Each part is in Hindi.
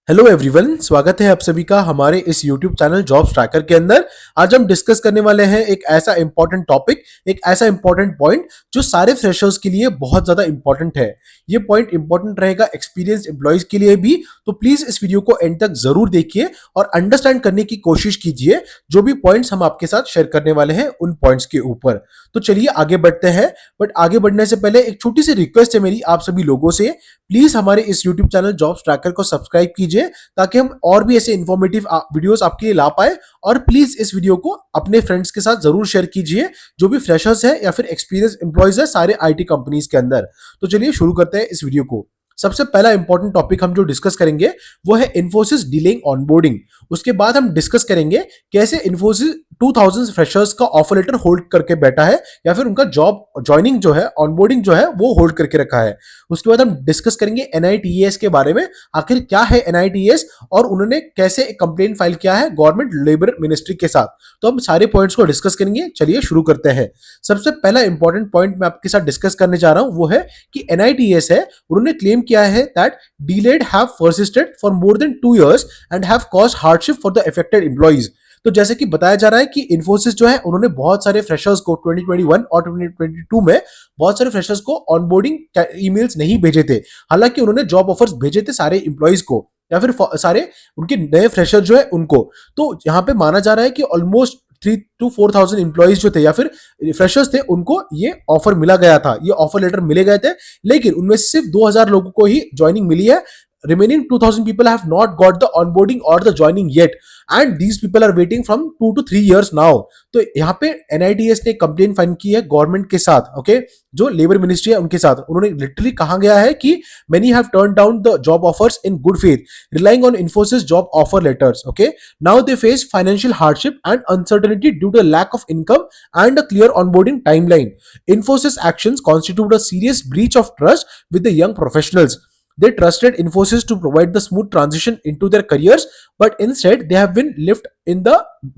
हेलो एवरीवन, स्वागत है आप सभी का हमारे इस YouTube चैनल जॉब्स ट्रैकर के अंदर। आज हम डिस्कस करने वाले हैं एक ऐसा इंपॉर्टेंट टॉपिक, एक ऐसा इंपॉर्टेंट पॉइंट जो सारे फ्रेशर्स के लिए बहुत ज्यादा इंपॉर्टेंट है। ये पॉइंट इंपॉर्टेंट रहेगा एक्सपीरियंस्ड एम्प्लॉयज के लिए भी, तो प्लीज इस वीडियो को एंड तक जरूर देखिए और अंडरस्टैंड करने की कोशिश कीजिए जो भी पॉइंट्स हम आपके साथ शेयर करने वाले हैं उन पॉइंट्स के ऊपर। तो चलिए आगे बढ़ते हैं, बट आगे बढ़ने से पहले एक छोटी सी रिक्वेस्ट है मेरी आप सभी लोगों से। प्लीज हमारे इस यूट्यूब चैनल जॉब्स ट्रैकर को सब्सक्राइब कीजिए ताकि हम और भी ऐसे इंफॉर्मेटिव वीडियोस आपके लिए ला पाए। और प्लीज इस वीडियो को अपने फ्रेंड्स के साथ जरूर शेयर कीजिए जो भी फ्रेशर्स है या फिर एक्सपीरियंस एम्प्लॉयज है सारे आईटी कंपनीज के अंदर। तो चलिए शुरू करते हैं इस वीडियो को। सबसे पहला इंपॉर्टेंट टॉपिक हम जो डिस्कस करेंगे वो है इन्फोसिस डीलिंग ऑनबोर्डिंग। उसके बाद हम डिस्कस करेंगे कैसे इन्फोसिस 2000 फ्रेशर्स का ऑफर लेटर होल्ड करके बैठा है या फिर उनका जॉब ज्वाइनिंग जो है, ऑनबोर्डिंग जो है वो होल्ड करके रखा है। उसके बाद हम डिस्कस करेंगे एनआईटीएस के बारे में, आखिर क्या है एनआईटीएस और उन्होंने कैसे एक कंप्लेंट फाइल किया है गवर्नमेंट लेबर मिनिस्ट्री के साथ। तो हम सारे पॉइंट्स को डिस्कस करेंगे। चलिए शुरू करते हैं। सबसे पहला इंपॉर्टेंट पॉइंट मैं आपके साथ डिस्कस करने जा रहा हूं वो है कि एनआईटीएस है, उन्होंने क्लेम किया है that delayed have persisted for more than 2 years and have caused hardship for the affected employees। तो जैसे कि बताया जा रहा है कि इन्फोसिस जो है उन्होंने बहुत सारे फ्रेशर्स को 2021 और 2022 में बहुत सारे फ्रेशर्स को ऑनबोर्डिंग ईमेल्स नहीं भेजे थे। हालांकि उन्होंने जॉब ऑफर्स भेजे थे सारे इंप्लॉइज को या फिर सारे उनके नए फ्रेशर जो है उनको। तो यहाँ पे माना जा रहा है कि ऑलमोस्ट 3 to 4,000 इंप्लॉइज जो थे या फिर फ्रेशर्स थे उनको ये ऑफर मिला गया था, ये ऑफर लेटर मिले गए थे, लेकिन उनमें सिर्फ 2000 लोगों को ही ज्वाइनिंग मिली है। Remaining 2000 people have not got the onboarding or the joining yet and these people are waiting from 2 to 3 years now। तो यहाँ पे NITS ने कंप्लेन फाइल की है गवर्नमेंट के साथ, ओके, जो लेबर मिनिस्ट्री है उनके साथ। उन्होंने लिटरली कहा गया है कि many have turned down the job offers in good faith relying on Infosys job offer letters, okay, now they face financial hardship and uncertainty due to lack of income and a clear onboarding timeline। Infosys actions constitute a serious breach of trust with the young professionals। They trusted Infosys to provide the smooth transition into their careers, but instead they have been left in the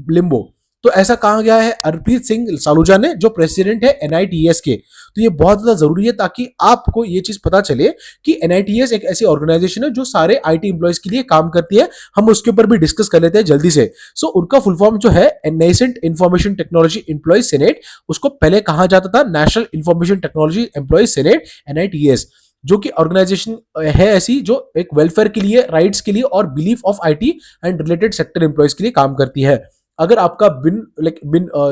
limbo। तो ऐसा कहा गया है हरप्रीत सिंह सालूजा ने, जो प्रेसिडेंट है एनआईटीएस के। तो ये बहुत ज्यादा जरूरी है ताकि आपको ये चीज पता चले कि एनआईटीएस एक ऐसी ऑर्गेनाइजेशन है जो सारे आईटी एम्प्लॉयज के लिए काम करती है। हम उसके ऊपर भी डिस्कस कर लेते हैं जल्दी से। सो उनका फुल फॉर्म जो है nascent information technology employees senate, उसको पहले कहा जाता था national information technology employees senate NITS, जो कि ऑर्गेनाइजेशन है ऐसी जो एक वेलफेयर के लिए, राइट्स के लिए और belief of IT and related sector employees के लिए काम करती है। अगर आपका बिन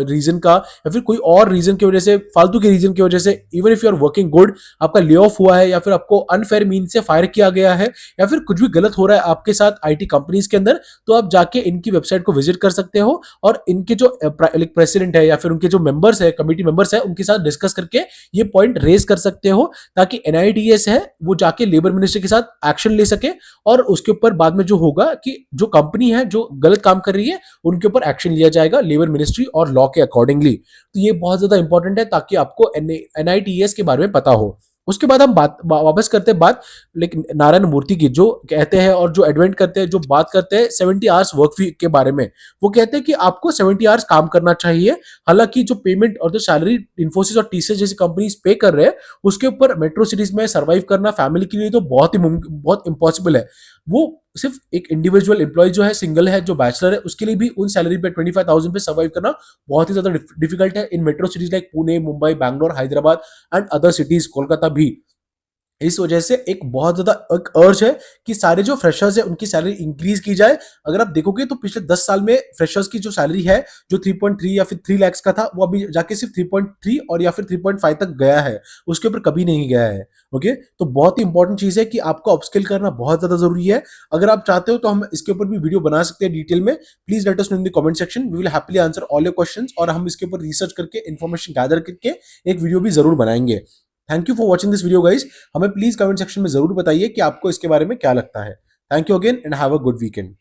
रीजन का या फिर कोई और रीजन की वजह से, फालतू के रीजन की वजह से, even if you are working good, आपका ले ऑफ हुआ है या फिर आपको अनफेयर मीन से फायर किया गया है या फिर कुछ भी गलत हो रहा है आपके साथ आईटी कंपनीज के अंदर, तो आप जाके इनकी वेबसाइट को विजिट कर सकते हो और इनके जो प्रेसिडेंट है या फिर उनके जो मेंबर्स है, कमेटी मेंबर्स है, उनके साथ डिस्कस करके ये पॉइंट रेज कर सकते हो ताकि एनआईटीएस है वो जाके लेबर मिनिस्ट्री के साथ एक्शन ले सके और उसके ऊपर बाद में जो होगा कि जो कंपनी है जो गलत काम कर रही है उनके ऊपर एक्शन लिया जाएगा लेबर मिनिस्ट्री और लॉ के अकॉर्डिंगली। तो ये बहुत ज्यादा इंपॉर्टेंट है ताकि आपको एनआईटीएस के बारे में पता हो। उसके बाद हम वापस करते हैं बात लेकिन नारायण मूर्ति की, जो कहते हैं और जो एडवेंट करते हैं, जो बात करते हैं 70 आवर्स वर्क वीक के बारे में। वो कहते हैं कि आपको 70 आवर्स काम करना चाहिए। हालांकि जो पेमेंट और जो सैलरी इन्फोसिस और टीसीएस जैसी कंपनीज पे कर रहे हैं उसके ऊपर मेट्रो सिटीज में सर्वाइव करना फैमिली के लिए तो बहुत इम्पॉसिबल है। वो सिर्फ एक इंडिविजुअल एम्प्लॉय जो है, सिंगल है, जो बैचलर है, उसके लिए भी उन सैलरी पे 25,000 पे सर्वाइव करना बहुत ही ज्यादा डिफिकल्ट है इन metro cities like Pune, Mumbai, Bangalore, Hyderabad and other cities, Kolkata भी। इस वजह से एक बहुत ज्यादा एक अर्ज है कि सारे जो फ्रेशर्स है उनकी सैलरी इंक्रीज की जाए। अगर आप देखोगे तो पिछले 10 साल में फ्रेशर्स की जो सैलरी है, जो 3.3 या फिर 3 लाख का था, वो अभी जाके सिर्फ 3.3 और या फिर 3.5 तक गया है, उसके ऊपर कभी नहीं गया है। ओके, तो बहुत ही इंपॉर्टेंट चीज है कि आपको अपस्किल करना बहुत ज्यादा जरूरी है। अगर आप चाहते हो तो हम इसके ऊपर भी वीडियो बना सकते हैं डिटेल में। Please let us know in the comment section, we will happily answer all your questions और हम इसके ऊपर रिसर्च करके इन्फॉर्मेशन गैदर करके एक वीडियो भी जरूर बनाएंगे। Thank you for watching this video guys. हमें प्लीज कमेंट सेक्शन में जरूर बताइए कि आपको इसके बारे में क्या लगता है। Thank you again and have a good weekend.